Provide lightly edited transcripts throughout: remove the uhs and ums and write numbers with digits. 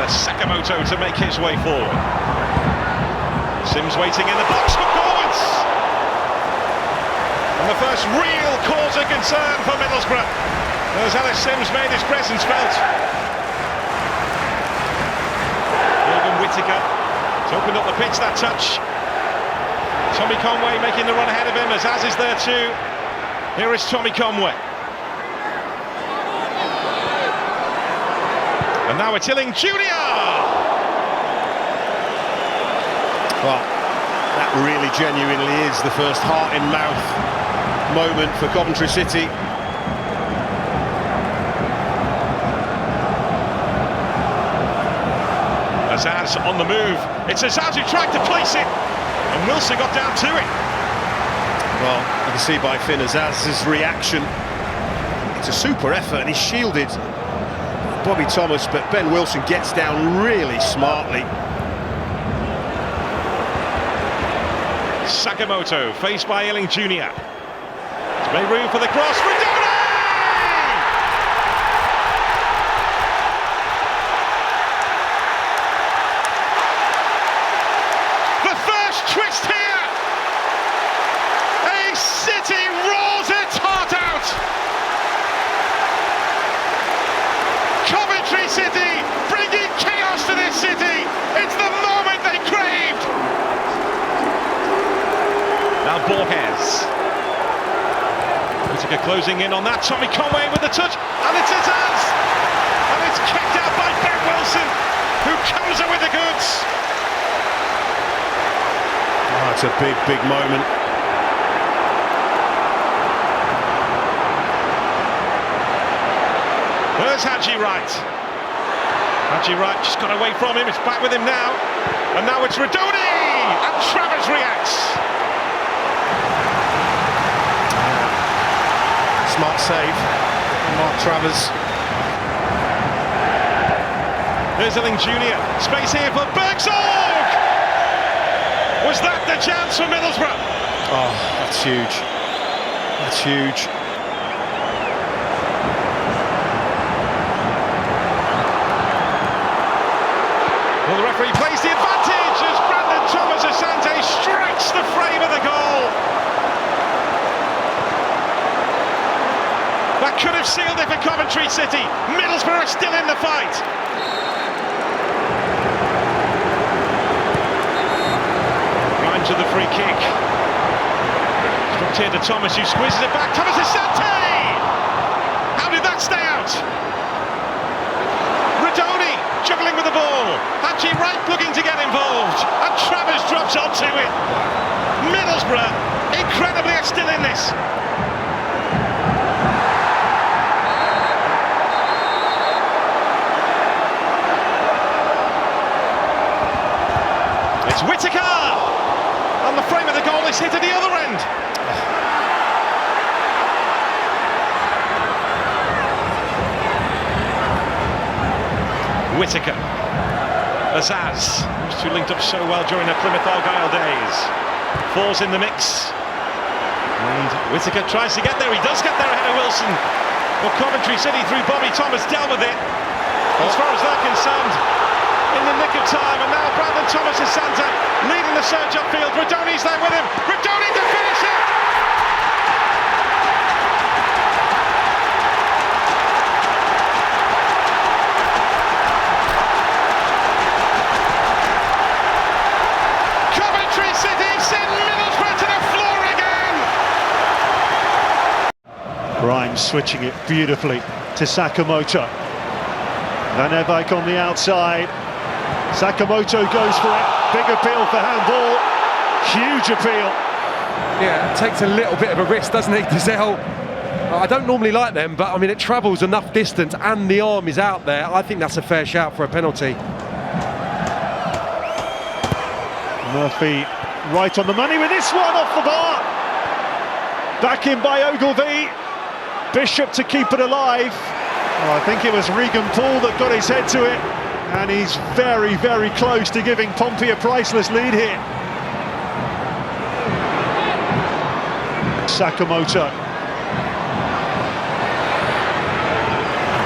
for Sakamoto to make his way forward. Sims waiting in the box for Corwins. And the first real cause of concern for Middlesbrough, as Ellis Sims made his presence felt. Whittaker, it's opened up the pitch, that touch. Tommy Conway making the run ahead of him, as is there too. Here is Tommy Conway. And now it's Illing Jr. Well, that really genuinely is the first heart-in-mouth moment for Coventry City. Azaz on the move. It's Azaz who tried to place it, and Wilson got down to it. Well, you can see by Finn Azaz's reaction. It's a super effort, and he's shielded Bobby Thomas, but Ben Wilson gets down really smartly. Sakamoto, faced by Illing Jr. It's made room for the cross. Redone! Twist here! A City roars its heart out! Coventry City bringing chaos to this city! It's the moment they craved! Now Borges. Whittaker closing in on that. Tommy Conway with the touch, and it's Azaz! And it's kicked out by Ben Wilson, who comes in with the goods. Oh, it's a big, big moment. There's Haji Wright. Haji Wright just got away from him. It's back with him now. And now it's Redoni! And Travers reacts. Smart save, Mark Travers. There's Illing Jr. Space here for Bergsorg! Was that the chance for Middlesbrough? Oh, that's huge. That's huge. Well, the referee plays the advantage as Brandon Thomas Asante strikes the frame of the goal. That could have sealed it for Coventry City. Middlesbrough are still in the fight. To the free kick. Dropped here to Thomas, who squeezes it back. Thomas Asante! How did that stay out? Redoni juggling with the ball. Haji Wright looking to get involved. And Travers drops onto it. Middlesbrough, incredibly, are still in this. It's Whittaker! And the frame of the goal is hit at the other end. Whittaker. Azaz, those two linked up so well during the Plymouth Argyle days. Falls in the mix. And Whittaker tries to get there. He does get there ahead of Wilson. But Coventry City, through Bobby Thomas, dealt with it. As far as they're concerned, in the nick of time, and now Brandon Thomas Asante leading the surge upfield. Redoni's there with him. Redoni to finish it! Coventry City send Middlesbrough to the floor again! Grimes switching it beautifully to Sakamoto. Van Eyck on the outside. Sakamoto goes for it. Big appeal for handball. Huge appeal. Yeah, it takes a little bit of a risk, doesn't it, Gazelle? I don't normally like them, but I mean, it travels enough distance and the arm is out there. I think that's a fair shout for a penalty. Murphy right on the money with this one off the bar. Back in by Ogilvie. Bishop to keep it alive. Oh, I think it was Regan Paul that got his head to it. And he's very, very close to giving Pompey a priceless lead here. Sakamoto.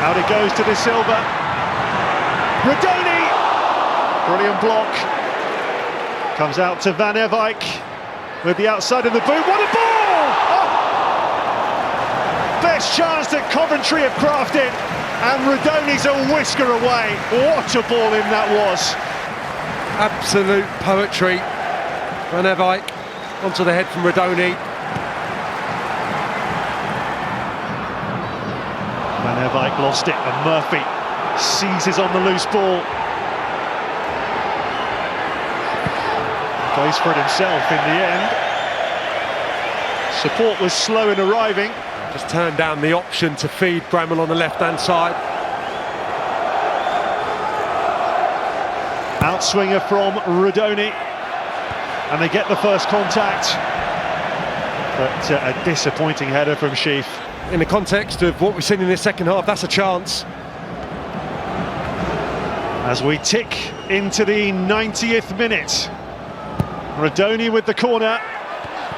Out it goes to De Silva. Redoni! Brilliant block. Comes out to Van Ewijk with the outside of the boot. What a ball! Oh! Best chance that Coventry have crafted, and Rodoni's a whisker away. What a ball in that was. Absolute poetry. Van Ewijk onto the head from Rodoni. Van Ewijk lost it, and Murphy seizes on the loose ball. Goes for it himself in the end. Support was slow in arriving. Just turned down the option to feed Bramall on the left-hand side. Outswinger from Rodoni, and they get the first contact. But a disappointing header from Sheaf. In the context of what we've seen in the second half, that's a chance. As we tick into the 90th minute. Rodoni with the corner.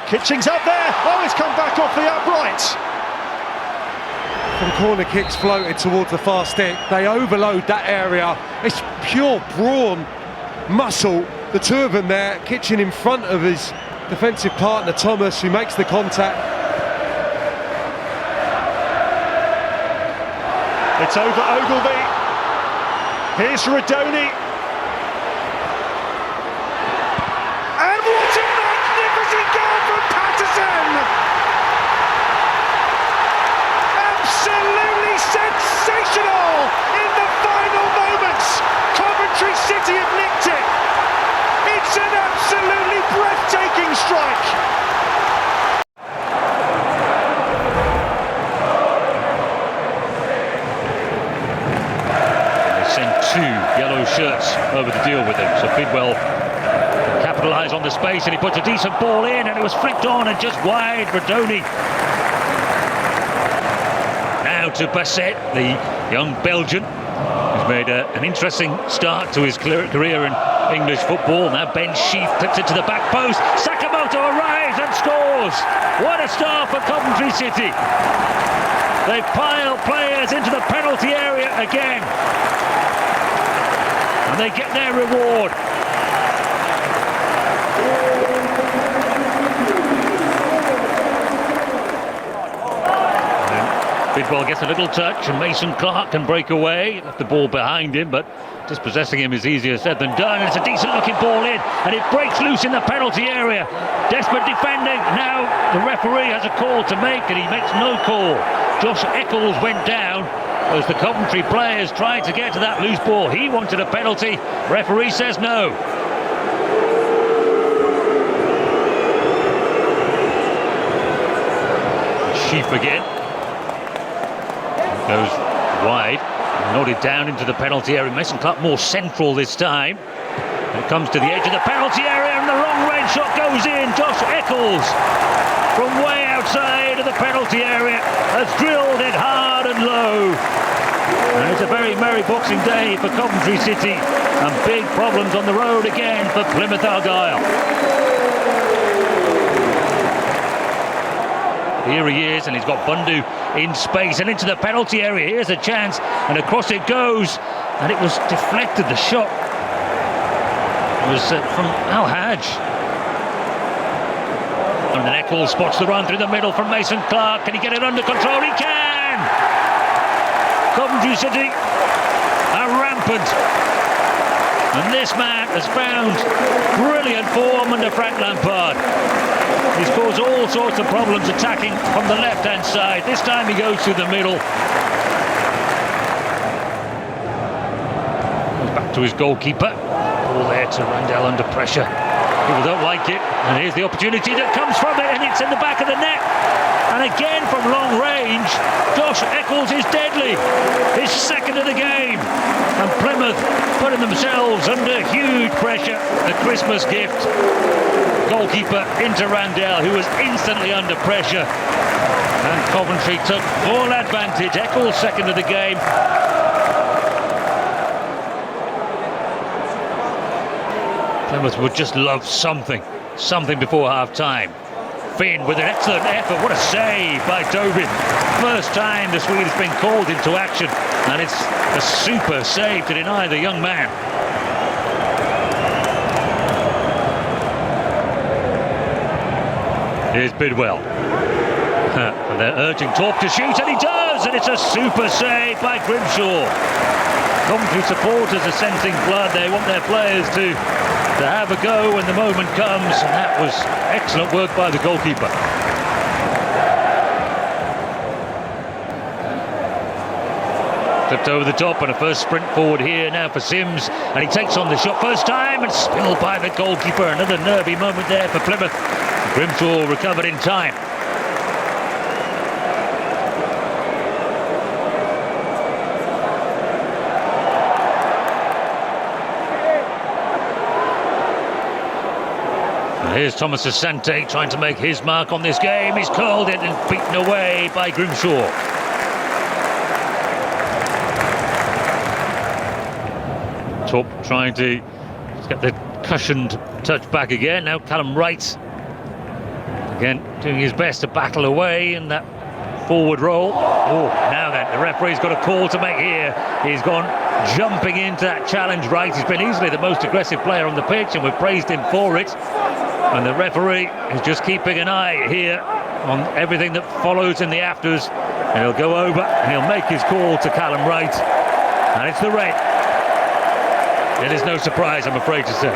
Kitching's up there. Oh, it's come back off the upright. From corner kicks floated towards the far stick. They overload that area. It's pure brawn, muscle. The two of them there. Kitching in front of his defensive partner Thomas, who makes the contact. It's over Ogilvie. Here's Rodoni. And what a magnificent goal from Patterson! Absolutely sensational in the final moments. Coventry City have nicked it. It's an absolutely breathtaking strike. Two yellow shirts over to deal with him, so Bidwell can capitalise on the space, and he puts a decent ball in, and it was flicked on and just wide. Rodoni now to Basset, the young Belgian, who's made an interesting start to his career in English football. Now Ben Sheaf clips it to the back post. Sakamoto arrives and scores. What a start for Coventry City. They pile players into the penalty area again, and they get their reward. Bidwell gets a little touch, and Mason Clark can break away. Left the ball behind him, but dispossessing him is easier said than done. It's a decent looking ball in, and it breaks loose in the penalty area. Desperate defending. Now the referee has a call to make, and he makes no call. Josh Eccles went down as the Coventry players tried to get to that loose ball. He wanted a penalty. Referee says no. Sheaf again. Goes wide, nodded down into the penalty area. Mason Clark more central this time. It comes to the edge of the penalty area, and the long-range shot goes in. Josh Eccles, from way outside of the penalty area, has drilled it hard and low. And it's a very merry Boxing Day for Coventry City, and big problems on the road again for Plymouth Argyle. Here he is, and he's got Bundu in space and into the penalty area. Here's a chance, and across it goes, and it was deflected. The shot was from Al Hajj. And then Eccles spots the run through the middle from Mason Clark. Can he get it under control? He can! Coventry City are rampant, and this man has found brilliant form under Frank Lampard. He's caused all sorts of problems attacking from the left-hand side. This time he goes through the middle. Goes back to his goalkeeper. Ball there to Randell under pressure. People don't like it, and here's the opportunity that comes from it, and it's in the back of the net. And again from long range, Josh Eccles is deadly. His second of the game. And Plymouth putting themselves under huge pressure. A Christmas gift. Goalkeeper into Randell, who was instantly under pressure. And Coventry took full advantage. Eccles second of the game. Plymouth would just love something before half-time. Finn with an excellent effort. What a save by Tobin. First time the Swede has been called into action, and it's a super save to deny the young man. Here's Bidwell. And they're urging Torp to shoot, and he does! And it's a super save by Grimshaw. Coventry supporters are sensing blood. They want their players to have a go when the moment comes, and that was excellent work by the goalkeeper. Flipped over the top and a first sprint forward here now for Sims, and he takes on the shot first time and spilled by the goalkeeper. Another nervy moment there for Plymouth. Grimshaw recovered in time. And here's Thomas Asante trying to make his mark on this game. He's curled it and beaten away by Grimshaw. Torp trying to get the cushioned touch back again. Now Callum Wright again doing his best to battle away in that forward roll. Oh, now then, the referee's got a call to make here. He's gone jumping into that challenge. Wright, he's been easily the most aggressive player on the pitch, and we've praised him for it. And the referee is just keeping an eye here on everything that follows in the afters. And he'll go over and he'll make his call to Callum Wright. And it's the red. It is no surprise, I'm afraid to say.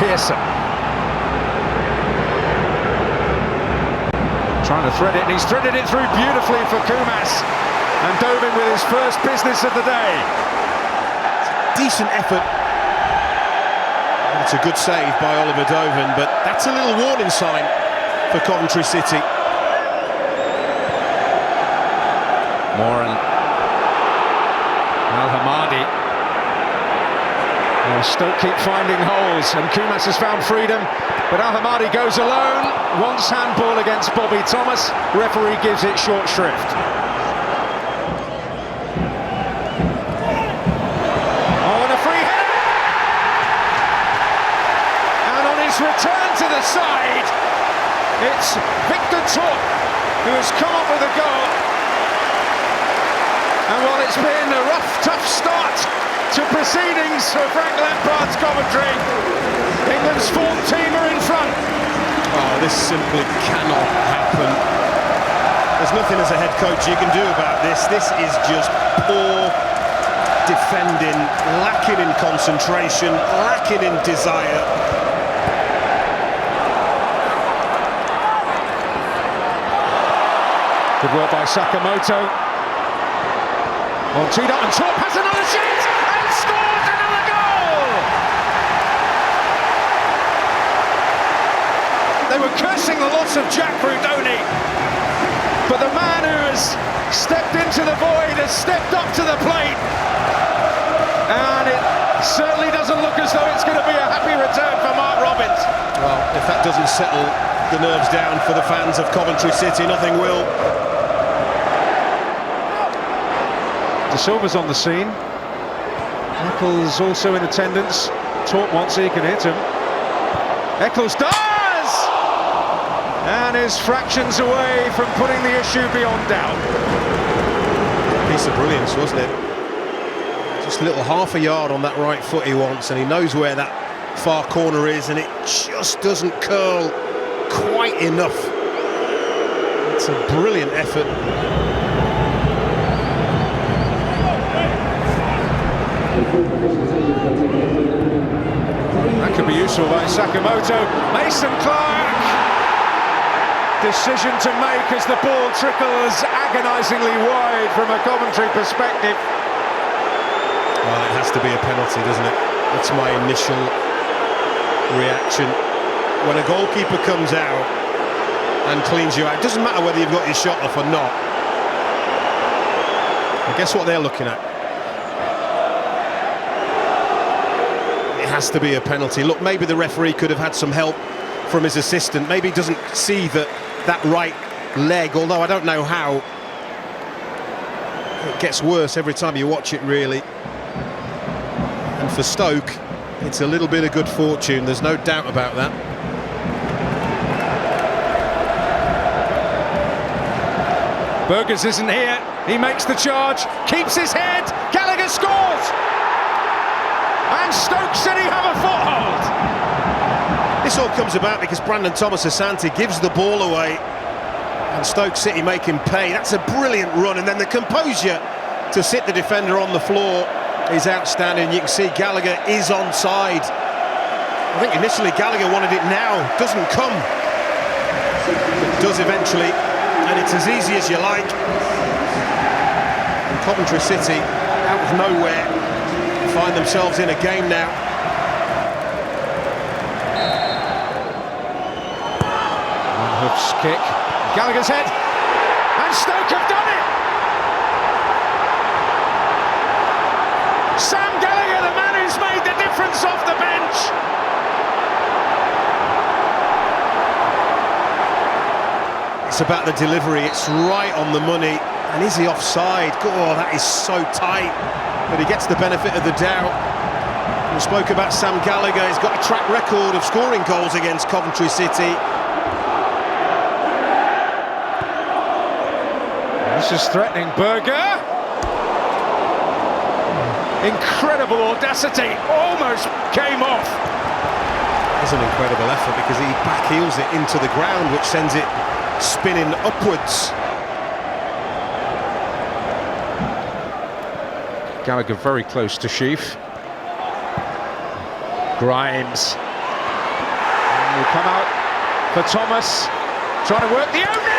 Pearson trying to thread it, and he's threaded it through beautifully for Kumas, and dove in with his first business of the day. Decent effort. It's a good save by Oliver Doven, but that's a little warning sign for Coventry City. Moran, Al-Hamadi. Stoke keep finding holes, and Kumas has found freedom, but Al-Hamadi goes alone, wants handball against Bobby Thomas, referee gives it short shrift. Oh, and a free hit! And on his return to the side, it's Victor Torp who has come up with a goal. And while it's been a rough, tough start to proceedings for Frank Lampard's Coventry, England's form team are in front. Oh, this simply cannot happen. There's nothing as a head coach you can do about this. This is just poor defending, lacking in concentration, lacking in desire. Good work by Sakamoto. Well, teed up, and Torp has another shot and scores another goal! They were cursing the loss of Jack Rudoni, but the man who has stepped into the void has stepped up to the plate, and it Certainly doesn't look as though it's going to be a happy return for Mark Robbins. Well, if that doesn't settle the nerves down for the fans of Coventry City, nothing will. De Silva's on the scene. Eccles also in attendance. Torp wants he can hit him. Eccles does! And is fractions away from putting the issue beyond doubt. Piece of brilliance, wasn't it? Just a little half a yard on that right foot he wants, and he knows where that far corner is, and it just doesn't curl quite enough. It's a brilliant effort. That could be useful by Sakamoto. Mason Clark! Decision to make as the ball trickles agonisingly wide from a Coventry perspective. Well, it has to be a penalty, doesn't it? That's my initial reaction. When a goalkeeper comes out and cleans you out, it doesn't matter whether you've got your shot off or not. And guess what they're looking at? It has to be a penalty. Look, maybe the referee could have had some help from his assistant. Maybe he doesn't see that right leg, although I don't know how. It gets worse every time you watch it, really. And for Stoke, it's a little bit of good fortune, there's no doubt about that. Burgers isn't here, he makes the charge, keeps his head, Gallagher scores! And Stoke City have a foothold! This all comes about because Brandon Thomas-Asante gives the ball away and Stoke City make him pay. That's a brilliant run, and then the composure to sit the defender on the floor is outstanding. You can see Gallagher is onside. I think initially Gallagher wanted it now, doesn't come. It does eventually, and it's as easy as you like. And Coventry City, out of nowhere, find themselves in a game now. Hoof's kick, Gallagher's head, and Stoke have done it! Sam Gallagher, the man who's made the difference off the bench! It's about the delivery, it's right on the money. And is he offside? Oh, that is so tight. But he gets the benefit of the doubt. We spoke about Sam Gallagher, he's got a track record of scoring goals against Coventry City. This is threatening Berger. Incredible audacity, almost came off. It's an incredible effort because he backheels it into the ground, which sends it spinning upwards. Gallagher very close to Sheaf. Grimes. And will come out for Thomas, trying to work the opening!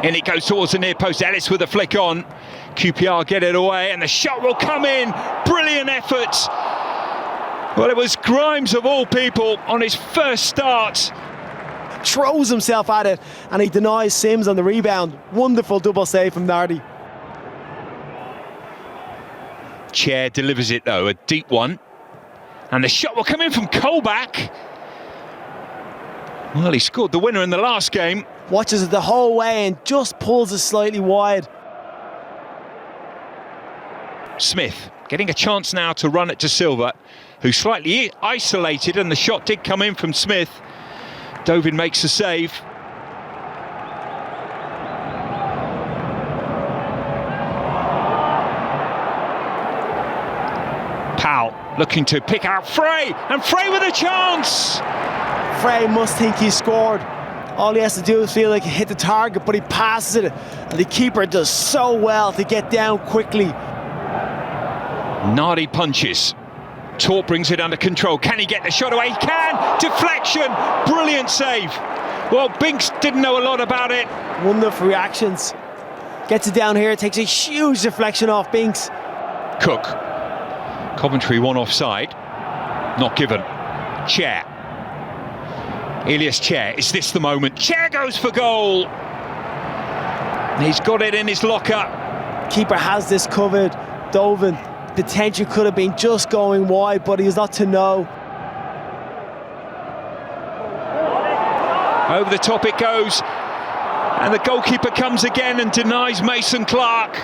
In it goes towards the near post. Ellis with a flick on. QPR get it away, and the shot will come in. Brilliant effort. Well, it was Grimes of all people on his first start. Throws himself at it, and he denies Sims on the rebound. Wonderful double save from Nardi. Chair delivers it though, a deep one. And the shot will come in from Colback. Well, he scored the winner in the last game. Watches it the whole way and just pulls it slightly wide. Smith getting a chance now to run it to Silva, who's slightly isolated, and the shot did come in from Smith. Dovin makes the save. Powell looking to pick out Frey, and Frey with a chance! Frey must think he scored. All he has to do is feel like he hit the target, but he passes it, and the keeper does so well to get down quickly. Nardi punches. Torp brings it under control. Can he get the shot away? He can! Deflection! Brilliant save. Well, Binks didn't know a lot about it. Wonderful reactions. Gets it down here, takes a huge deflection off Binks. Cook. Coventry one offside. Not given. Chair. Elias Chair. Is this the moment? Chair goes for goal. He's got it in his locker. Keeper has this covered. Dovin, potential could have been just going wide, but he was not to know. Over the top it goes. And the goalkeeper comes again and denies Mason Clark.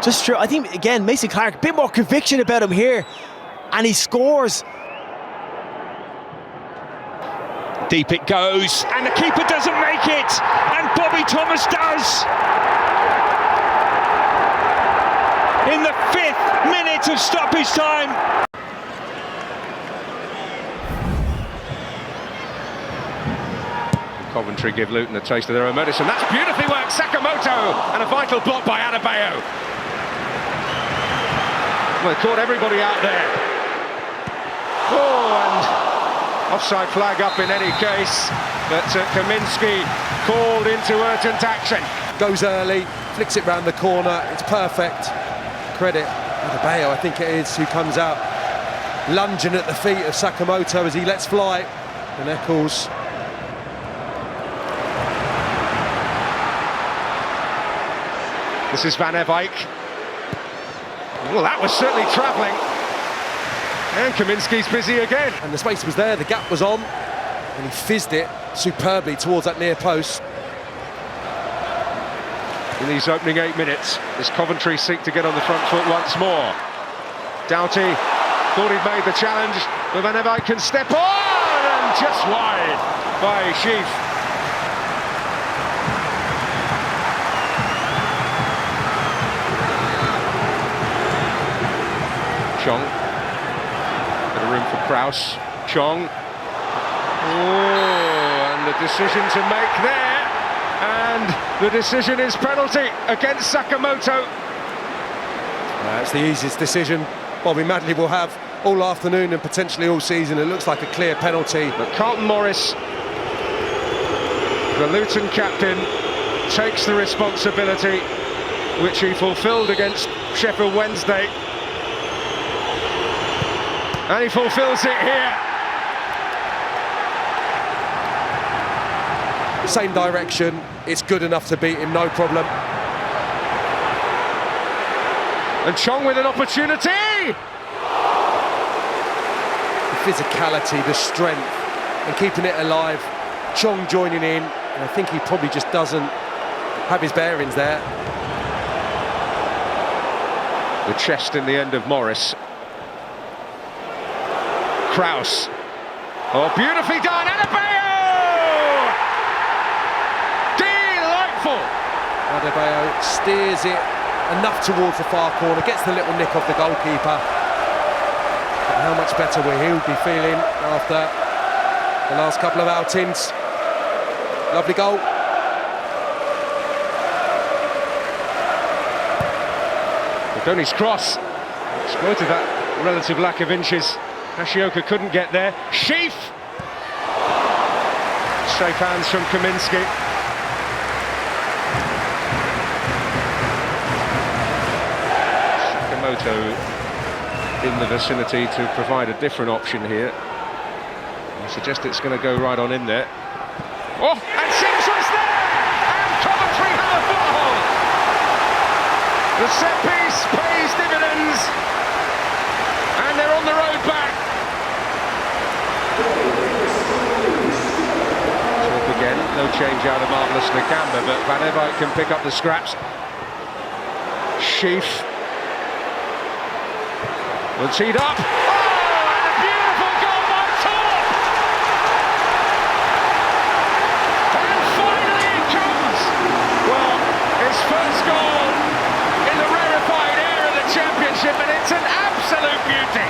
Just true. I think, again, Mason Clark, a bit more conviction about him here. And he scores. Deep it goes, and the keeper doesn't make it, and Bobby Thomas does. In the 5th minute of stoppage time. Coventry give Luton a taste of their own medicine. That's beautifully worked, Sakamoto, and a vital block by Adebayo. Well, caught everybody out there. Oh, and offside flag up in any case, but Kaminski called into urgent action. Goes early, flicks it round the corner, it's perfect. Credit Adebayo, I think it is, who comes out lunging at the feet of Sakamoto as he lets fly. And Eccles. This is Van Eyck. Well, that was certainly travelling. And Kaminski's busy again. And the space was there, the gap was on, and he fizzed it superbly towards that near post. In these opening 8 minutes, as Coventry seek to get on the front foot once more. Doughty thought he'd made the challenge, but Van Eyck can step on, and just wide by Sheaf. Chong, bit of room for Kraus. Chong, oh, and the decision to make there, and the decision is penalty against Sakamoto. It's the easiest decision Bobby Madley will have all afternoon and potentially all season. It looks like a clear penalty. But Carlton Morris, the Luton captain, takes the responsibility which he fulfilled against Sheffield Wednesday. And he fulfills it here. Same direction, it's good enough to beat him, no problem. And Chong with an opportunity! The physicality, the strength, and keeping it alive. Chong joining in, and I think he probably just doesn't have his bearings there. The chest in the end of Morris. Kraus. Oh, beautifully done, Adebayo! Delightful! Adebayo steers it enough towards the far corner, gets the little nick off the goalkeeper. But how much better will he be feeling after the last couple of outings. Lovely goal. Donny's cross exploited that relative lack of inches. Ashioka couldn't get there. Sheaf! Safe hands from Kaminski. Sakamoto in the vicinity to provide a different option here. I suggest it's going to go right on in there. Oh, and Simpson's there! And Coventry have a foothold! The set piece pays dividends, and they're on the road back. Talk again, no change out of Marvellous Nakamba, but Van Eyck can pick up the scraps. Sheaf will teed up. Oh, and a beautiful goal by Thorpe! And finally it comes! Well, his first goal in the rarefied air of the Championship, and it's an absolute beauty.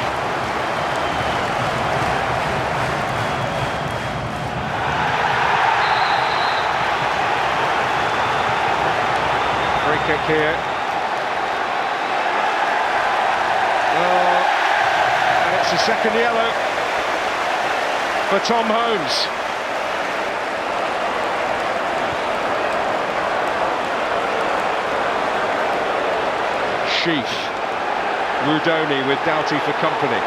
Free kick here. Oh, and it's a second yellow for Tom Holmes. Sheaf Rudoni with Doughty for company.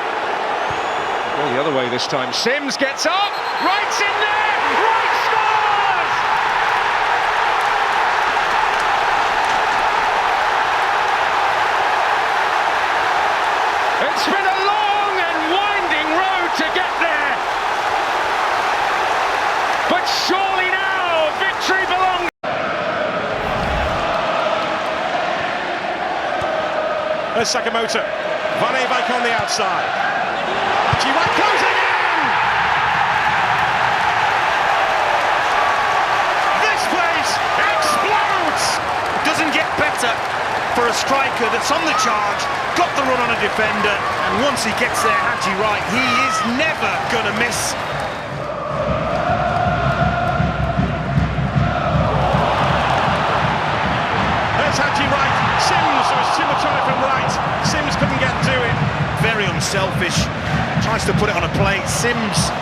All the other way this time. Sims gets up, Wright's in there, Wright scores! It's been a long and winding road to get there, but surely now victory belongs. There's Sakamoto. Van Eyck on the outside. Haji Wright closing in! This place explodes! Doesn't get better for a striker that's on the charge, got the run on a defender, and once he gets there, Haji Wright, he is never going to miss. There's Haji Wright. Sims, there was too much on it from Wright. Sims couldn't get to it. Very unselfish, tries to put it on a plate. Sims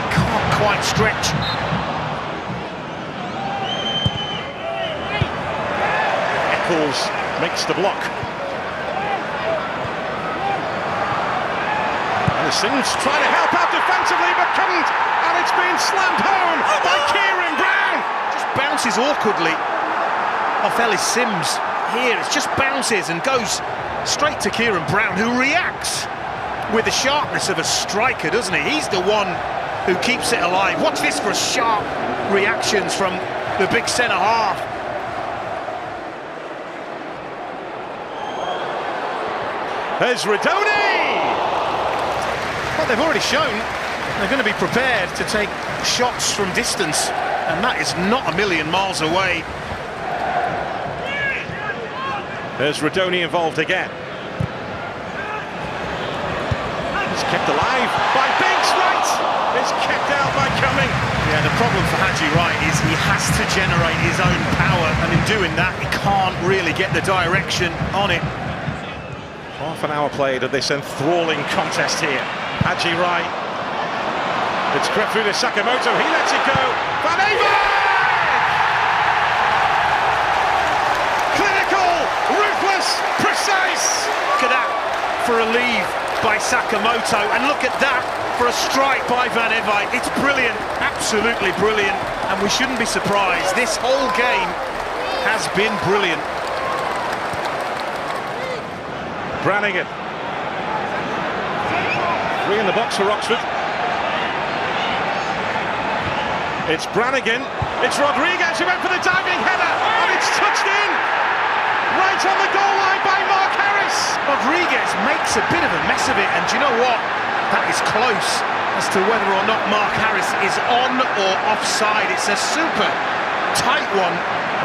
can't quite stretch. Eccles makes the block. And Sims trying to help out defensively but couldn't, and it's been slammed home by Kieran Brown. Just bounces awkwardly off Ellis Sims. Here, it just bounces and goes straight to Kieran Brown, who reacts with the sharpness of a striker, doesn't he? He's the one who keeps it alive. Watch this for sharp reactions from the big centre-half. There's Rudoni! Well, they've already shown they're going to be prepared to take shots from distance, and that is not a million miles away. There's Rudoni involved again. It's kept alive by Binks. Wright is kept out by Cumming. Yeah, the problem for Haji Wright is he has to generate his own power, and in doing that, he can't really get the direction on it. Half an hour played of this enthralling contest here. Haji Wright. It's crept through to Sakamoto. He lets it go. Van Eyck! Precise! Look at that for a leave by Sakamoto, and look at that for a strike by Van Eyck. It's brilliant, absolutely brilliant, and we shouldn't be surprised. This whole game has been brilliant. Brannigan. 3 in the box for Oxford. It's Brannigan. It's Rodriguez who went for the diving header, and it's touched in. Right on the goal line by Mark Harris. Rodriguez makes a bit of a mess of it, and do you know what? That is close as to whether or not Mark Harris is on or offside. It's a super tight one.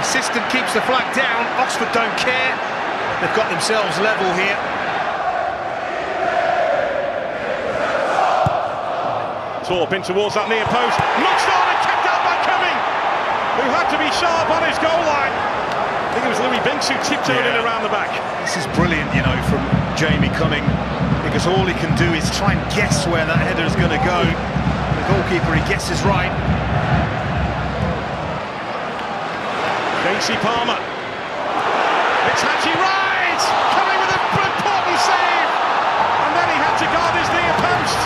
Assistant keeps the flag down. Oxford don't care. They've got themselves level here. Torp in towards that near post. Notched on and kept out by Cumming, who had to be sharp on his goal line. I think it was Louis Binks who tiptoed in around the back. This is brilliant, you know, from Jamie Cumming, because all he can do is try and guess where that header is going to go. The goalkeeper, he guesses right. Casey Palmer. It's Haji Wright coming with an important save, and then he had to guard his near post.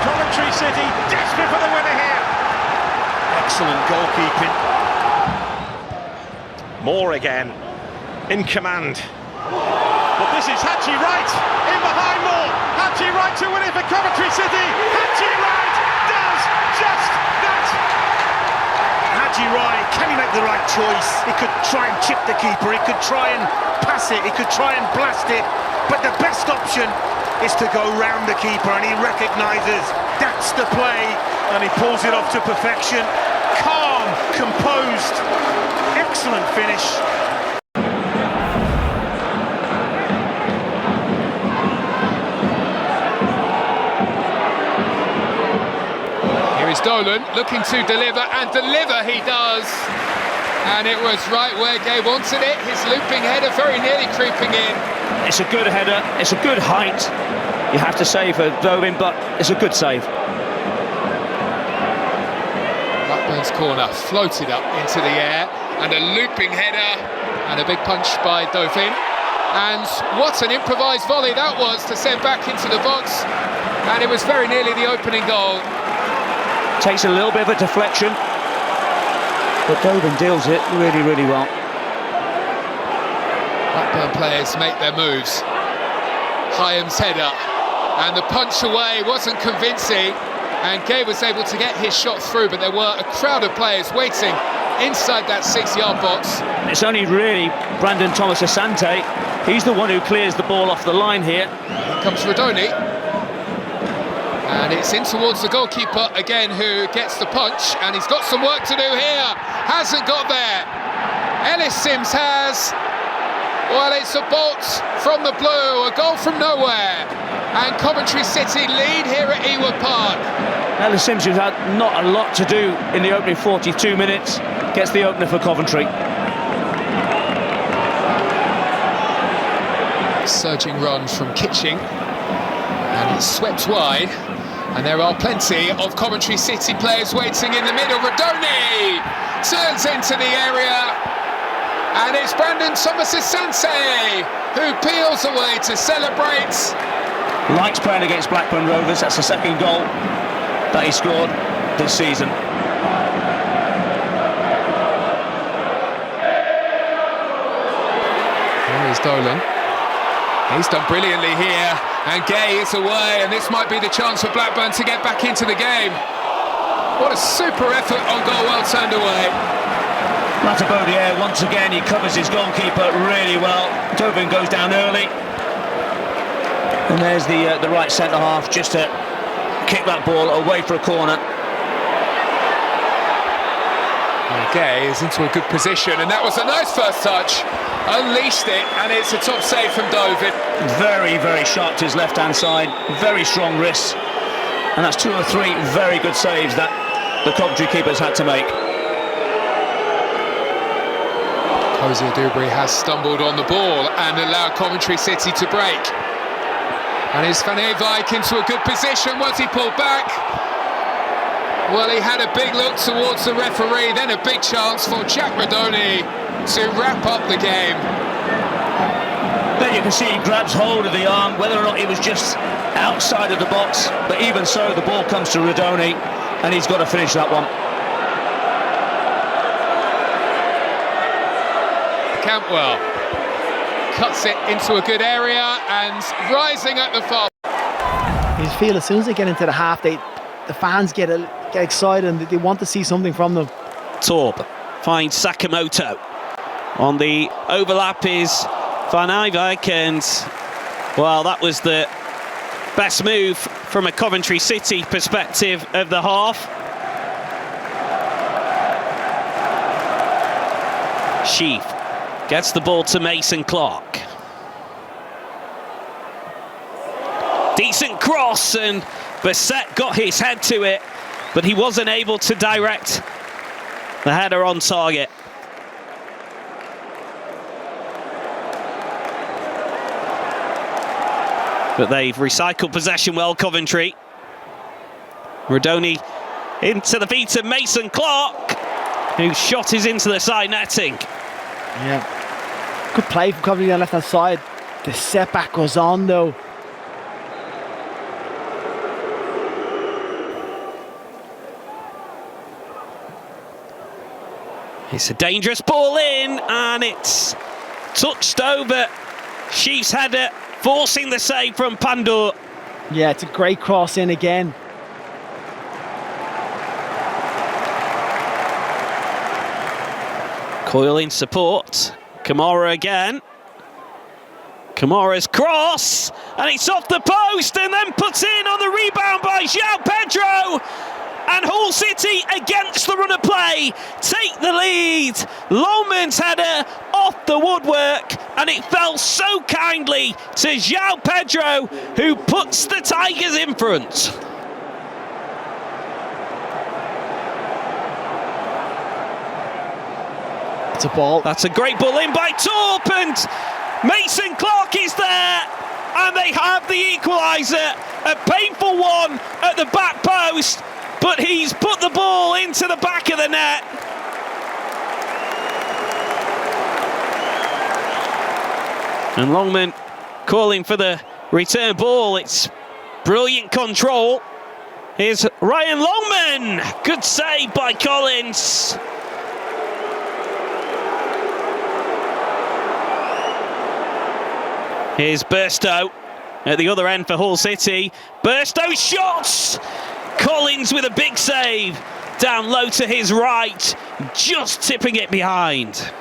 Coventry City desperate for the winner here. Excellent goalkeeping. Moore again, in command. But this is Haji Wright, in behind Moore. Haji Wright to win it for Coventry City. Haji Wright does just that. Haji Wright, can he make the right choice? He could try and chip the keeper, he could try and pass it, he could try and blast it. But the best option is to go round the keeper, and he recognises that's the play, and he pulls it off to perfection. Calm, composed, excellent finish. Here is Dolan looking to deliver, and deliver he does. And it was right where Gay wanted it. His looping header very nearly creeping in. It's a good header, it's a good height, you have to say, for Bowen, but it's a good save. Blackburn's corner floated up into the air, and a looping header and a big punch by Dauphin. And what an improvised volley that was to send back into the box. And it was very nearly the opening goal. Takes a little bit of a deflection, but Doven deals it really, really well. Blackburn players make their moves. Hyam's header, and the punch away wasn't convincing, and Gay was able to get his shot through, but there were a crowd of players waiting inside that 6-yard box. It's only really Brandon Thomas Asante. He's the one who clears the ball off the line here. Here comes Rodoni. And it's in towards the goalkeeper again, who gets the punch, and he's got some work to do here. Hasn't got there. Ellis Sims has. Well, it's a bolt from the blue, a goal from nowhere. And Coventry City lead here at Ewood Park. Ellis Sims, who's had not a lot to do in the opening 42 minutes, gets the opener for Coventry. Surging run from Kitching, and it's swept wide. And there are plenty of Coventry City players waiting in the middle. Rodoni turns into the area, and it's Brandon Thomas Asante who peels away to celebrate. Likes playing against Blackburn Rovers. That's the second goal that he scored this season. Here is Dolan. He's done brilliantly here, and Gay is away, and this might be the chance for Blackburn to get back into the game. What a super effort on goal, well turned away. Matabodier, once again, he covers his goalkeeper really well. Doven goes down early. And there's the right centre-half just to kick that ball away for a corner. Gay is into a good position, and that was a nice first touch. Unleashed it, and it's a top save from Doven. Very, very sharp to his left-hand side. Very strong wrists. And that's 2 or 3 very good saves that the Coventry keepers had to make. Hosea Dewberry has stumbled on the ball and allowed Coventry City to break. And is Van Ewijk into a good position? Was he pulled back? Well, he had a big look towards the referee, then a big chance for Jack Rodoni to wrap up the game. Then you can see he grabs hold of the arm, whether or not he was just outside of the box, but even so, the ball comes to Rodoni, and he's got to finish that one. Campwell cuts it into a good area, and rising at the far. You just feel as soon as they get into the half, the fans get excited and they want to see something from them. Torp finds Sakamoto. On the overlap is Van Ewijk, and well, that was the best move from a Coventry City perspective of the half. Sheaf gets the ball to Mason Clark. Decent cross, and Bassett got his head to it, but he wasn't able to direct the header on target. But they've recycled possession well, Coventry. Rodoni into the feet of Mason Clark, whose shot is into the side netting. Yeah, good play from Coventry on the left-hand side. The setback goes on though. It's a dangerous ball in, and it's touched over Sheaf's header, forcing the save from Pandur. Yeah, it's a great cross in again. Coyle in support. Kamara again. Kamara's cross, and it's off the post and then put in on the rebound by João Pedro. And Hull City, against the run of play, take the lead. Loman's header off the woodwork, and it fell so kindly to João Pedro, who puts the Tigers in front. It's a ball. That's a great ball in by Torp, and Mason Clark is there, and they have the equaliser. A painful one at the back post, but he's put the ball into the back of the net. And Longman calling for the return ball. It's brilliant control. Here's Ryan Longman. Good save by Collins. Here's Burstow at the other end for Hull City. Burstow shots! Collins with a big save. Down low to his right, just tipping it behind.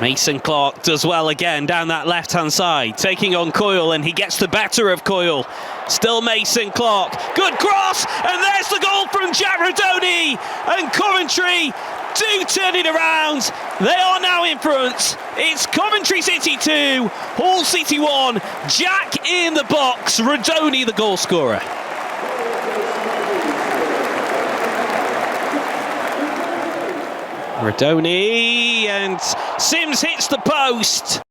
Mason Clark does well again down that left-hand side, taking on Coyle, and he gets the better of Coyle. Still Mason Clark. Good cross, and there's the goal from Jack Rodoni. And Coventry do turn it around. They are now in front. It's Coventry City 2, Hull City 1. Jack in the box, Rodoni the goal scorer. Rodoni, and Sims hits the post.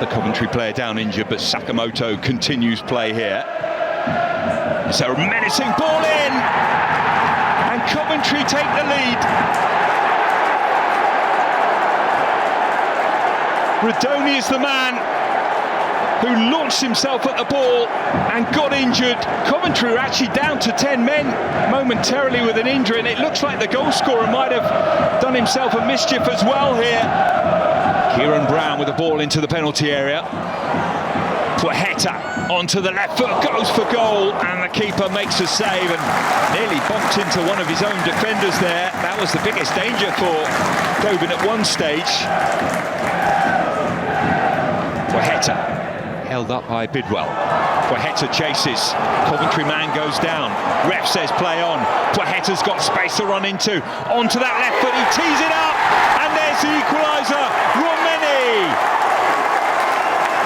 Another Coventry player down injured, but Sakamoto continues play here. It's a menacing ball in, and Coventry take the lead. Redoni is the man who launched himself at the ball and got injured. Coventry are actually down to 10 men momentarily with an injury, and it looks like the goal scorer might have done himself a mischief as well here. Kieran Brown with the ball into the penalty area. Puaheta onto the left foot, goes for goal, and the keeper makes a save and nearly bumped into one of his own defenders there. That was the biggest danger for Govan at one stage. Puaheta held up by Bidwell. Puaheta chases. Coventry man goes down. Ref says play on. Puaheta's got space to run into. Onto that left foot, he tees it up, and there's the equaliser. Romeni!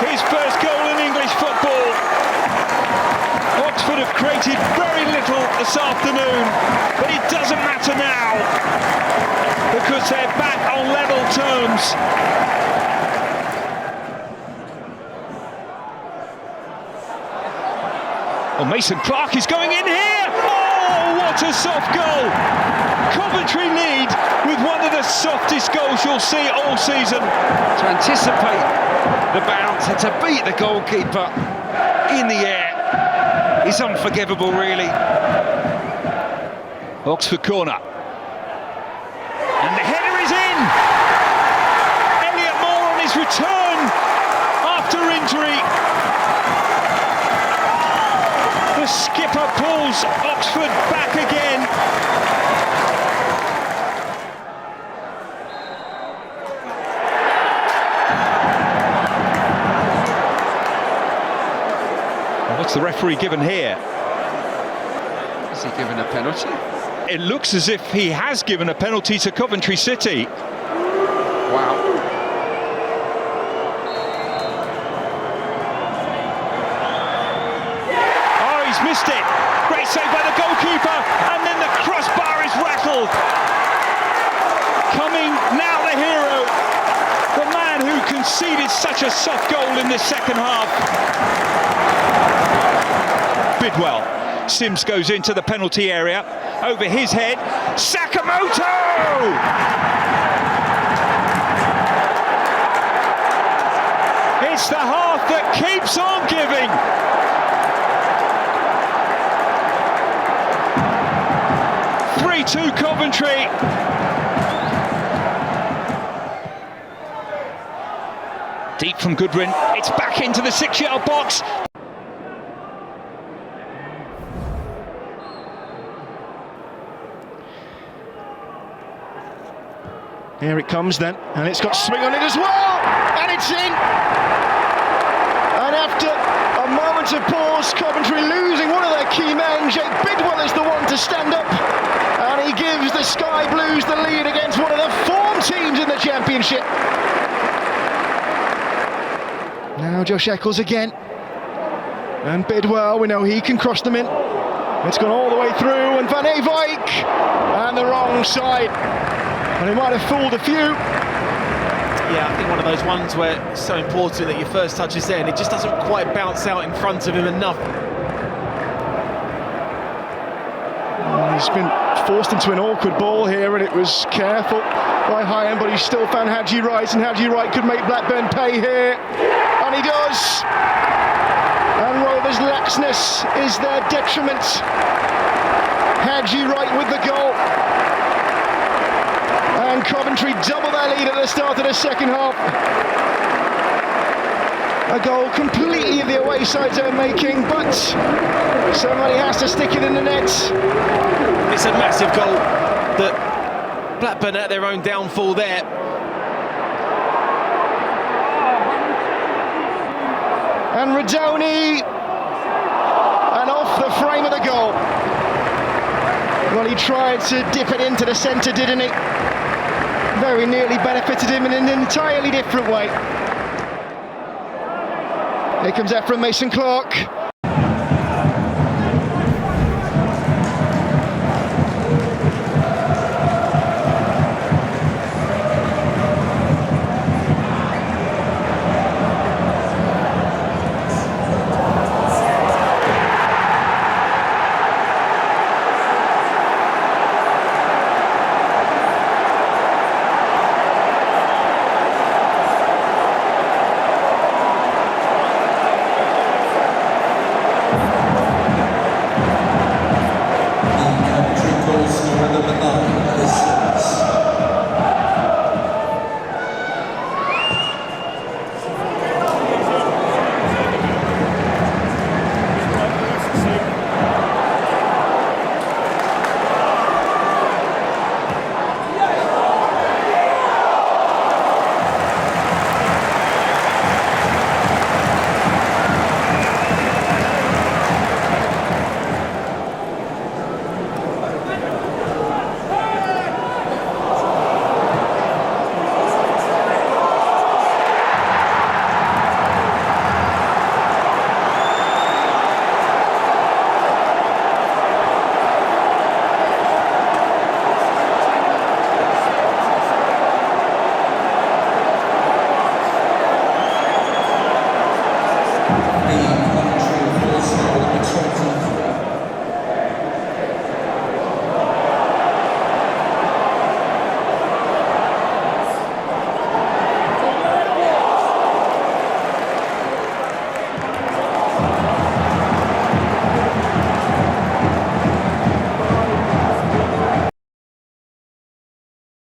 His first goal in English football. Oxford have created very little this afternoon, but it doesn't matter now because they're back on level terms. Oh, Mason Clark is going in here! Oh, what a soft goal! Coventry lead with one of the softest goals you'll see all season. To anticipate the bounce and to beat the goalkeeper in the air is unforgivable, really. Oxford corner. And the header is in! Elliot Moore on his return after injury. The skipper pulls Oxford back again. Well, what's the referee given here? Is he given a penalty? It looks as if he has given a penalty to Coventry City. Wow. Missed it. Great save by the goalkeeper, and then the crossbar is rattled. Coming now the hero, the man who conceded such a soft goal in the second half. Bidwell. Sims goes into the penalty area. Over his head, Sakamoto! It's the half that keeps on giving. To Coventry. Deep from Goodwin, it's back into the 6-yard box. Here it comes then, and it's got swing on it as well, and it's in. And after a moment of pause, Coventry losing one of their key men, Jake Bidwell is the one to stand up. And he gives the Sky Blues the lead against one of the form teams in the Championship. Now Josh Eccles again. And Bidwell, we know he can cross them in. It's gone all the way through, and Van Eyck, and the wrong side. And he might have fooled a few. Yeah, I think one of those ones where it's so important that your first touch is there, and it just doesn't quite bounce out in front of him enough. He's been forced into an awkward ball here, and it was careful by Hyam, but he still found Haji Wright, and Haji Wright could make Blackburn pay here, and he does. And Rovers' laxness is their detriment. Haji Wright with the goal, and Coventry double their lead at the start of the second half. A goal completely of the away side's own making, but somebody has to stick it in the net. It's a massive goal that Blackburn at their own downfall there. And Redoni, and off the frame of the goal. Well, he tried to dip it into the centre, didn't he? Very nearly benefited him in an entirely different way. Here comes Ephraim Mason-Clark. Ellis.